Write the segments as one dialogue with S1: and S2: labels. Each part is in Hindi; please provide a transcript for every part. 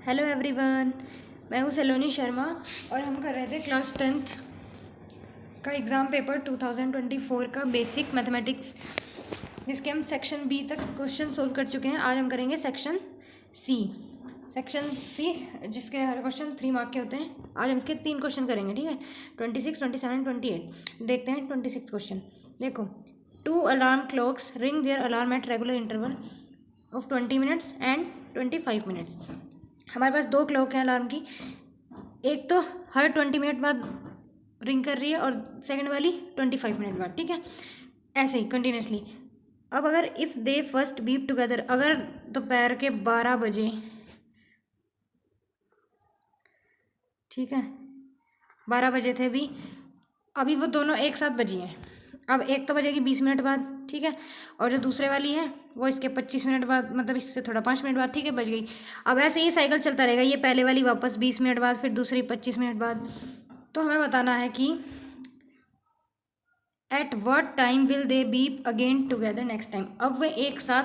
S1: हेलो एवरीवन, मैं हूँ सलोनी शर्मा और हम कर रहे थे क्लास 10th का एग्ज़ाम पेपर 2024 का बेसिक मैथमेटिक्स, जिसके हम सेक्शन बी तक क्वेश्चन सोल्व कर चुके हैं। आज हम करेंगे सेक्शन सी। जिसके हर क्वेश्चन 3 मार्क के होते हैं। आज हम इसके 3 क्वेश्चन करेंगे, ठीक है। 26, 27, 28। देखते हैं 26 क्वेश्चन। देखो, 2 alarm clocks ring there alarm at regular interval of 20 minutes and 25 minutes. हमारे पास 2 क्लॉक है अलार्म की, एक तो हर 20 मिनट बाद रिंग कर रही है और सेकंड वाली 25 मिनट बाद, ठीक है, ऐसे ही कंटिन्यूसली। अब अगर if they first beep together, अगर दोपहर के 12 बजे, ठीक है, 12 बजे थे अभी वो दोनों एक साथ बजी हैं। अब एक तो बजेगी 20 मिनट बाद, ठीक है, और जो दूसरे वाली है वो इसके 25 मिनट बाद, मतलब इससे थोड़ा 5 मिनट बाद, ठीक है, बज गई। अब ऐसे ही साइकिल चलता रहेगा, ये पहले वाली वापस 20 मिनट बाद, फिर दूसरी 25 मिनट बाद। तो हमें बताना है कि at what time will they beep again together next time. अब वे एक साथ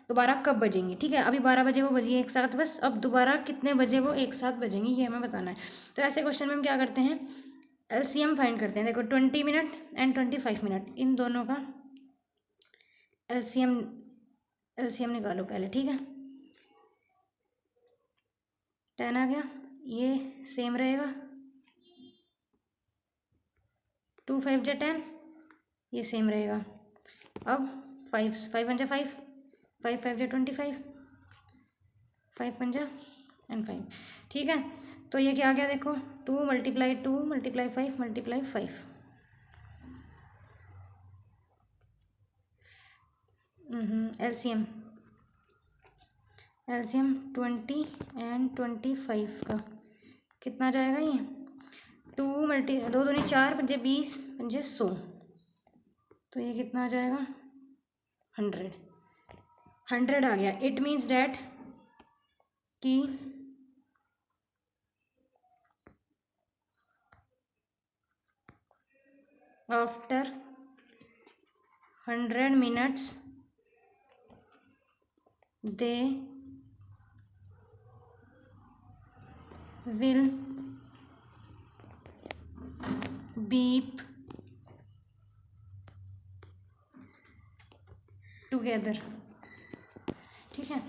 S1: दोबारा कब बजेंगी, ठीक है। अभी 12 बजे वो बजी एक साथ बस, अब दोबारा कितने बजे वो एक साथ बजेंगी, ये हमें बताना है। तो ऐसे क्वेश्चन में हम क्या करते हैं, एलसीएम फाइंड करते हैं। देखो, 20 मिनट एंड 25 मिनट, इन दोनों का एलसीएम निकालो पहले, ठीक है। 10 आ गया, ये सेम रहेगा, 2 5 जा 10, ये सेम रहेगा। अब 5 5 1 जा 5, 5 5 जा 25, 5 1 जा एंड 5, ठीक है। तो ये क्या आ गया, देखो, 2 × 2 × 5 × 5, एलसीएम 20 एंड 25 का कितना जाएगा, ये 2 × 2 दूनी 4, 5 20, 5 100, तो ये कितना आ जाएगा, 100 आ गया। इट मीन्स डैट कि after 100 minutes they will beep together, ठीक है।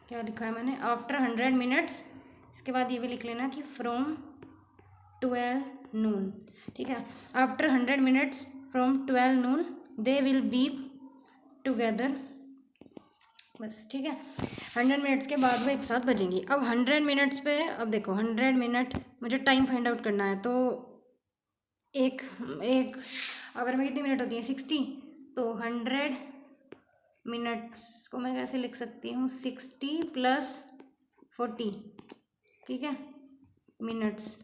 S1: क्या लिखा है मैंने, आफ्टर 100 मिनट्स, इसके बाद ये भी लिख लेना कि फ्रॉम 12 नून, ठीक है। After 100 minutes from 12 Noon they will beep together, बस, ठीक है। 100 मिनट्स के बाद वो एक साथ बजेंगी। अब 100 मिनट्स पे, अब देखो 100 मिनट मुझे टाइम फाइंड आउट करना है। तो एक एक अगर में कितनी मिनट होती है, 60, तो 100 मिनट्स को मैं कैसे लिख सकती हूँ, 60 + 40, ठीक है, मिनट्स।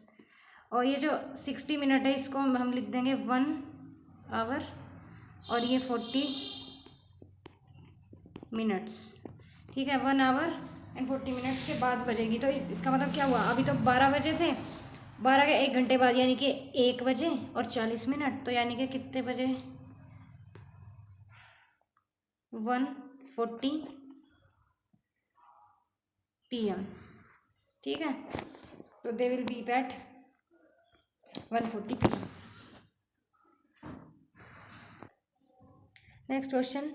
S1: और ये जो 60 मिनट है इसको हम लिख देंगे 1 आवर, और ये 40 मिनट्स, ठीक है। 1 आवर एंड 40 मिनट्स के बाद बजेगी। तो इसका मतलब क्या हुआ, अभी तो 12 बजे थे, 12 के 1 घंटे बाद यानी कि 1 बजे और 40 मिनट, तो यानी कि कितने बजे, 1:40 PM, ठीक है। तो they will beep at 1:40 PM। Next question,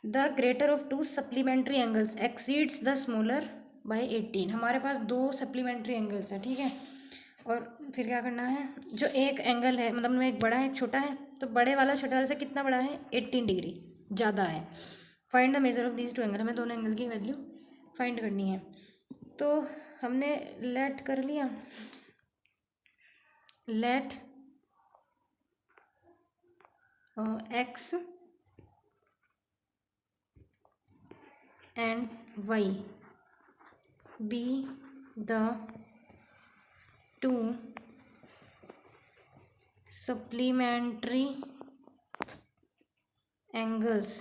S1: the greater of 2 supplementary angles exceeds the smaller by 18। हमारे पास 2 सप्लीमेंट्री एंगल्स हैं, ठीक है। और फिर क्या करना है, जो एक एंगल है, मतलब में एक बड़ा है एक छोटा है, तो बड़े वाला छोटे वाले से कितना बड़ा है, 18 डिग्री ज़्यादा है। Find the measure of these 2 angle, हमें दोनों एंगल की वैल्यू फाइंड करनी है। तो हमने लेट कर लिया, let x and y be the 2 supplementary angles.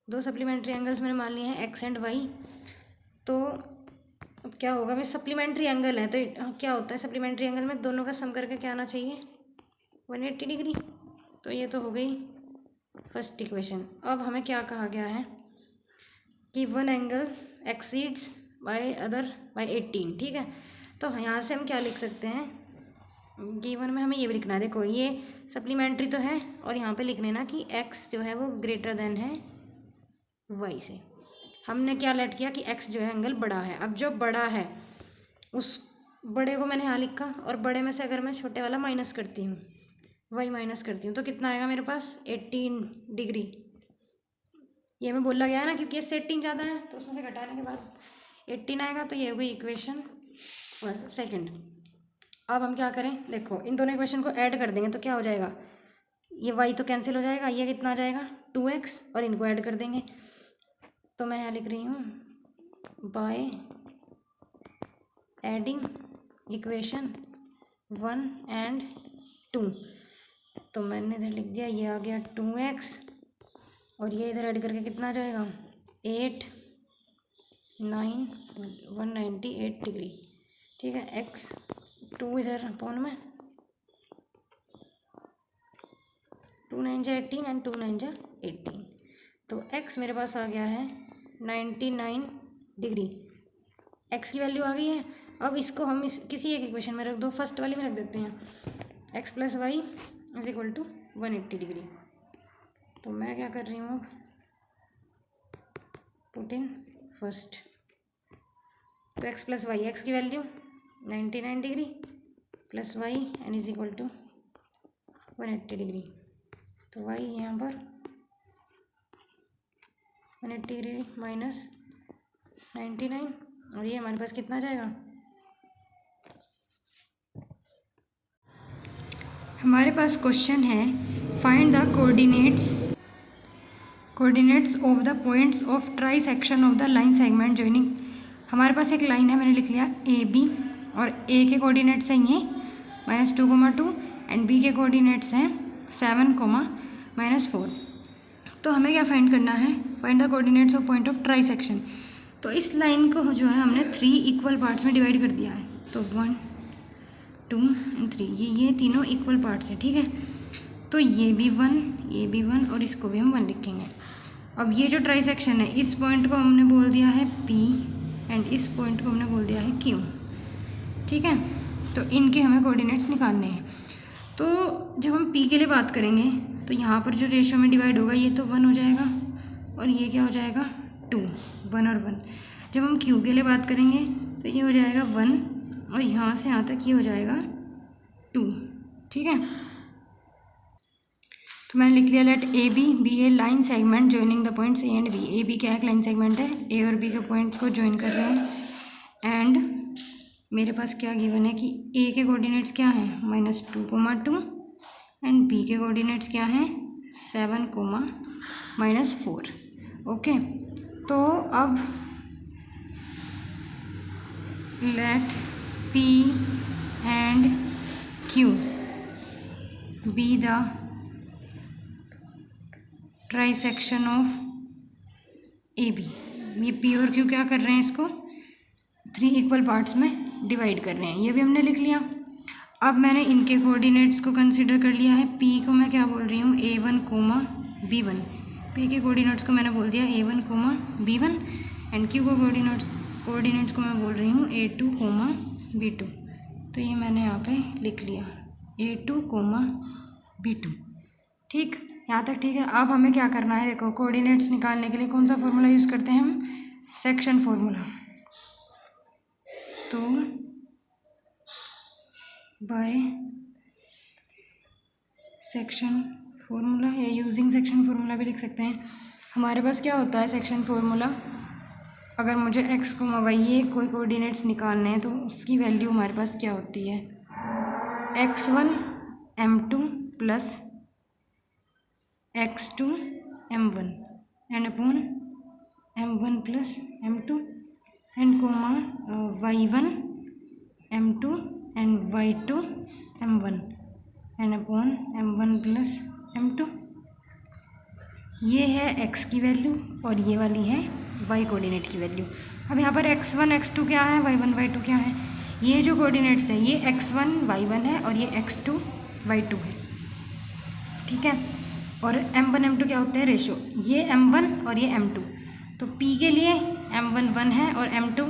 S1: 2 supplementary angles मैंने मान लिए हैं, x एंड y। तो अब क्या होगा, भाई सप्लीमेंट्री एंगल है तो क्या होता है, सप्लीमेंट्री एंगल में दोनों का सम करके क्या आना चाहिए, 180 डिग्री। तो ये तो हो गई फर्स्ट इक्वेशन। अब हमें क्या कहा गया है, कि one angle exceeds by other by 18, ठीक है। तो यहाँ से हम क्या लिख सकते हैं, गिवन में हमें ये भी लिखना है, देखो ये सप्लीमेंट्री तो है और यहाँ पे लिख लेना कि x जो है वो ग्रेटर देन है y से। हमने क्या लेट किया कि x जो है एंगल बड़ा है। अब जो बड़ा है उस बड़े को मैंने यहाँ लिखा और बड़े में से अगर मैं छोटे वाला माइनस करती हूँ, y माइनस करती हूँ, तो कितना आएगा मेरे पास 18 डिग्री। ये हमें बोला गया है ना, क्योंकि इससे 18 ज़्यादा है तो उसमें से घटाने के बाद 18 आएगा। तो ये हो गई इक्वेशन सेकंड। अब हम क्या करें, देखो इन दोनों इक्वेशन को ऐड कर देंगे तो क्या हो जाएगा, ये y तो कैंसिल हो जाएगा, ये कितना आ जाएगा 2x, और इनको ऐड कर देंगे। तो मैं यहाँ लिख रही हूँ बाय एडिंग इक्वेशन 1 एंड 2। तो मैंने इधर लिख दिया, ये आ गया 2x और ये इधर ऐड करके कितना आ जाएगा 8 9 198 डिग्री, ठीक है। x 2 इधर अपॉन में 2 9 जा 18 एंड 2 9 जा 18, तो x मेरे पास आ गया है 99 डिग्री। x की वैल्यू आ गई है। अब इसको हम किसी एक इक्वेशन में रख दो, फर्स्ट वाली में रख देते हैं x plus Y is equal to 180 degree. तो मैं क्या कर रही हूँ, पुट इन फर्स्ट, तो x प्लस वाई, x की value 99 degree plus Y an is equal to 180 degree. तो वाई यहाँ पर 180 डिग्री माइनस 99, और ये हमारे पास कितना जाएगा, हमारे पास क्वेश्चन है find the coordinates of the points of try section of the line segment joining. हमारे पास एक लाइन है, मैंने लिख लिया ए बी, और ए के कोऑर्डिनेट्स हैं ये -2,2 एंड बी के कोऑर्डिनेट्स हैं 7, -4। तो हमें क्या फाइंड करना है, find the coordinates of point of try section. तो इस लाइन को जो है हमने 3 इक्वल पार्ट्स में डिवाइड कर दिया है, तो 1 2 एंड 3, ये तीनों इक्वल पार्ट्स हैं, ठीक है। तो ये भी 1 और इसको भी हम 1 लिखेंगे। अब ये जो ट्राई सेक्शन है, इस पॉइंट को हमने बोल दिया है P एंड इस पॉइंट को हमने बोल दिया है Q, ठीक है। तो इनके हमें कोऑर्डिनेट्स निकालने हैं। तो जब हम P के लिए बात करेंगे तो यहाँ पर जो रेशियो में डिवाइड होगा ये तो 1 हो जाएगा और ये क्या हो जाएगा 2, 1 और 1। जब हम Q के लिए बात करेंगे तो ये हो जाएगा 1 और यहाँ से यहाँ तक ये हो जाएगा 2, ठीक है। तो मैंने लिख लिया let A B a line segment joining the points A and B. A B क्या है, लाइन सेगमेंट है, ए और बी के पॉइंट्स को ज्वाइन कर रहे हैं। एंड मेरे पास क्या गिवन है कि ए के कोऑर्डिनेट्स क्या हैं -2,2 एंड बी के कोऑर्डिनेट्स क्या हैं 7, -4। ओके, तो अब let P and Q be the trisection of A B. ये P और Q क्या कर रहे हैं, इसको 3 इक्वल पार्ट्स में डिवाइड कर रहे हैं, ये भी हमने लिख लिया। अब मैंने इनके कोऑर्डिनेट्स को कंसीडर कर लिया है। P को मैं क्या बोल रही हूँ A1, B1। P के कोऑर्डिनेट्स को मैंने बोल दिया A1, B1 एंड Q को कोऑर्डिनेट्स को मैं बोल रही हूँ A2, B2। तो ये मैंने यहाँ पे लिख लिया A2, B2, ठीक, यहाँ तक ठीक है। अब हमें क्या करना है, देखो कोऑर्डिनेट्स निकालने के लिए कौन सा फॉर्मूला यूज़ करते हैं हम, सेक्शन फार्मूला। तो बाय सेक्शन फार्मूला या यूजिंग सेक्शन फार्मूला भी लिख सकते हैं। हमारे पास क्या होता है सेक्शन फार्मूला, अगर मुझे x, y ये कोई कोऑर्डिनेट्स निकालने हैं तो उसकी वैल्यू हमारे पास क्या होती है, x1 m2 plus x2 m1 and upon m1 plus m2 and y1 m2 and y2 m1 and upon m1 plus m2। ये है x की वैल्यू और ये वाली है y कोऑर्डिनेट की वैल्यू। अब यहाँ पर x1 x2 क्या है, y1 y2 क्या है, ये जो कोऑर्डिनेट्स है ये x1 y1 है और ये x2 y2 है, ठीक है। और m1 m2 क्या होते हैं, रेशो, ये m1 और ये m2। तो P के लिए M1 1 है और M2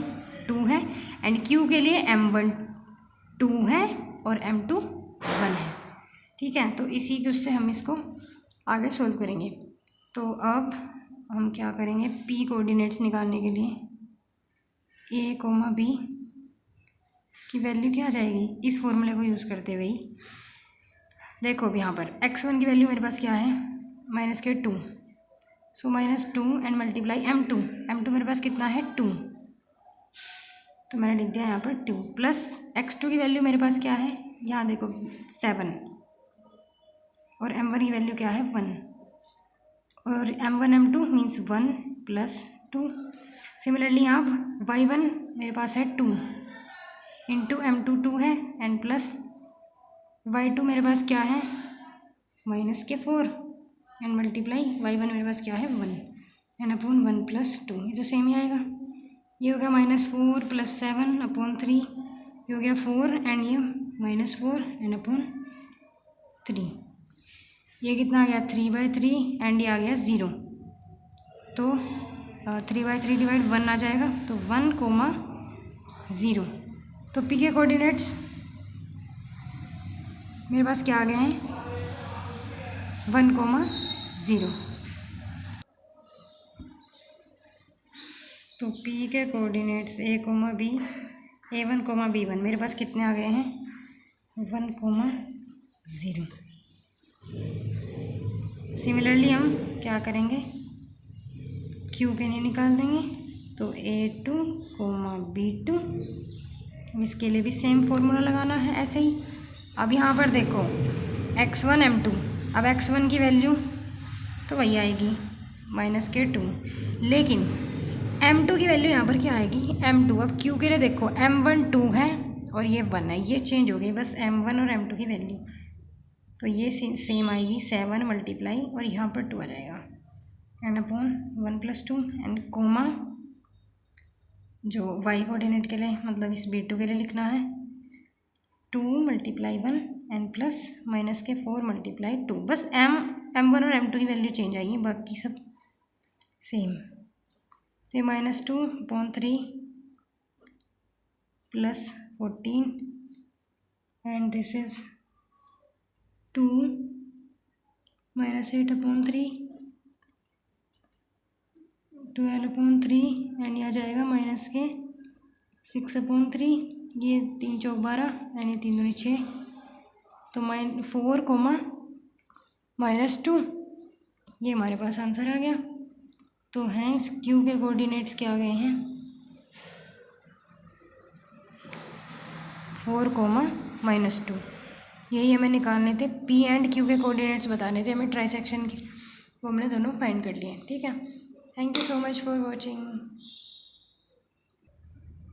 S1: 2 है, एंड Q के लिए M1 2 है और M2 1 है। ठीक है, तो इसी के उससे हम इसको आगे सोल्व करेंगे। तो अब हम क्या करेंगे, P कोऑर्डिनेट्स निकालने के लिए A, B की वैल्यू क्या आ जाएगी, इस फॉर्मूले को यूज़ करते हुए ही देखो अब यहाँ पर x1 की वैल्यू मेरे पास क्या है, -2, सो -2 एंड मल्टीप्लाई M2 मेरे पास कितना है 2, तो मैंने लिख दिया यहाँ पर 2 प्लस x2 की वैल्यू मेरे पास क्या है, यहाँ देखो 7, और M1 की वैल्यू क्या है 1, और M1 M2 मीन्स 1 + 2। सिमिलरली यहाँ y1 मेरे पास है 2 इंटू M2 2 है एंड प्लस y2 मेरे पास क्या है -4 एंड मल्टीप्लाई y1 मेरे पास क्या है 1 एंड अपॉन 1 + 2, ये तो सेम ही आएगा। ये हो गया -4 + 7 अपॉन 3, ये हो गया 4 एंड ये -4 एंड अपॉन 3, ये कितना आ गया 3/3 एंड ये आ गया 0, तो 3/3 डिवाइड 1 आ जाएगा, तो 1, 0। तो P के कोऑर्डिनेट्स मेरे पास क्या आ गए हैं 1, 0। तो P के coordinates A, B, A1, B1 मेरे पास कितने आ गए हैं 1, 0। सिमिलरली हम क्या करेंगे, Q के लिए निकाल देंगे, तो A2, B2, इसके लिए भी सेम फॉर्मूला लगाना है ऐसे ही। अब यहाँ पर देखो x1 M2, अब x1 की वैल्यू तो वही आएगी -2, लेकिन M2 की वैल्यू यहाँ पर क्या आएगी M2। अब Q के लिए देखो M1 2 है और ये 1 है, ये चेंज हो गई बस M1 और M2 की वैल्यू, तो ये सेम आएगी 7 मल्टीप्लाई और यहाँ पर 2 आ जाएगा एंड अपॉन 1 + 2 एंड कोमा जो y कोऑर्डिनेट के लिए मतलब इस B2 के लिए लिखना है 2 × 1 एंड प्लस -4 × 2, बस M1 और M2 की वैल्यू चेंज आएगी, बाकी सब सेम। तो ये -2/3 + 14 एंड दिस इज 2 -8/3 12/3 एंड ये आ जाएगा -6/3, ये 3 × 4 = 12 एंड ये 3 दूनी 6, तो 4, -2 ये हमारे पास आंसर आ गया। तो हैंस Q के कोऑर्डिनेट्स क्या आ गए हैं 4, -2। यही हमें निकालने थे, P एंड Q के कोऑर्डिनेट्स बताने थे हमें ट्राइसेक्शन की, वो हमने दोनों फाइंड कर लिए। ठीक है, thank you so much for watching.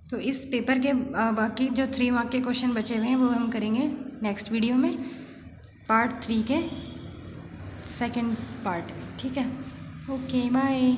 S1: तो इस पेपर के बाकी जो 3 मार्क के क्वेश्चन बचे हुए हैं वो हम करेंगे नेक्स्ट वीडियो में, पार्ट 3 के सेकंड पार्ट में। ठीक है, ओके बाय।